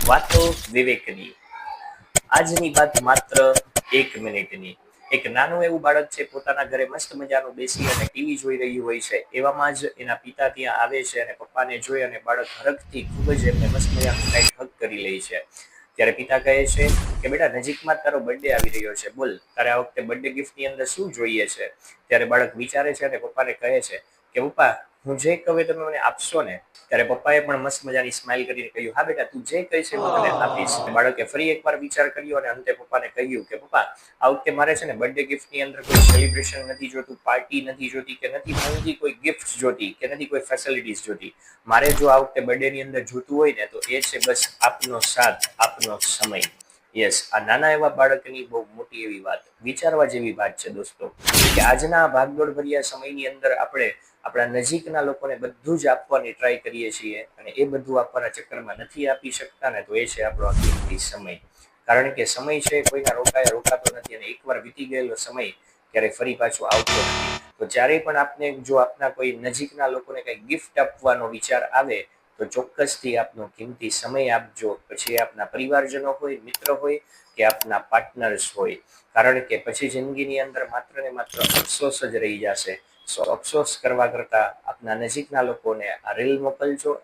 વાતો વિવેકની. આજની વાત માત્ર 1 મિનિટની. એક નાનું એવું બાળક છે, પોતાના ઘરે મસ્ત મજાનું બેસી અને ટીવી જોઈ રહ્યું હોય છે. એવામાં જ એના પિતા ત્યાં આવે છે અને પપ્પાને જોઈ અને બાળક હરખથી ખૂબ જ એમને મસ્ત મજાનું ટાઈટ હગ કરી લે છે. ત્યારે પિતા કહે છે કે બેટા, નજીકમાં તારો બર્થડે આવી રહ્યો છે, બોલ તારે આ વખતે બર્થડે ગિફ્ટની અંદર શું જોઈએ છે? ત્યારે બાળક વિચારે છે અને પપ્પાને કહે છે કે પપ્પા, હું જે કહું તમે મને આપશો ને? ત્યારે પપ્પાએ પણ મસ્ત મજાની સ્માઇલ કરીને કહ્યું, હા બેટા, તું જે કહીશ હું તને આપીશ. બાળકે ફરી એકવાર વિચાર કર્યો અને અંતે પપ્પાને કહ્યું કે પપ્પા, આ વખતે મારે છે ને બર્થડે ગિફ્ટની અંદર કોઈ સેલિબ્રેશન નથી જોતું, પાર્ટી નથી જોતી, કે નથી મોંઘી કોઈ ગિફ્ટ જોતી, કે નથી કોઈ ફેસિલિટીઝ જોતી. મારે જો આ વખતે બર્થડે ની અંદર જોતું હોય ને તો એ છે બસ આપનો સાથ, આપનો સમય. યસ, આ નાના એવા બાળકની બહુ મોટી એવી વાત, વિચારવા જેવી વાત છે દોસ્તો, કે આજના ભાગદોડ ભર્યા સમયની અંદર આપણે આપણા નજીકના લોકોને બધું જ આપવાની ટ્રાય કરીએ છીએ અને એ બધું આપવાના ચક્કરમાં નથી આપી શકતા ને, તો એ છે આપણો કિંમતી સમય. કારણ કે સમય છે કોઈના રોકાતો નથી અને એકવાર વીતી ગયેલો સમય ક્યારે ફરી પાછો આવતો નથી. તો જ્યારે પણ આપને જો આપના કોઈ નજીકના લોકોને કઈ ગિફ્ટ આપવાનો વિચાર આવે તો ચોક્કસથી આપનો કિંમતી સમય આપજો. પછી આપના પરિવારજનો હોય, મિત્ર હોય કે આપના પાર્ટનર્સ હોય. કારણ કે પછી જિંદગીની અંદર માત્ર ને માત્ર અફસોસ જ રહી જશે. સો અફસોસ કરવા કરતા આપના નજીકના લોકોને આ રીલ મોકલજો.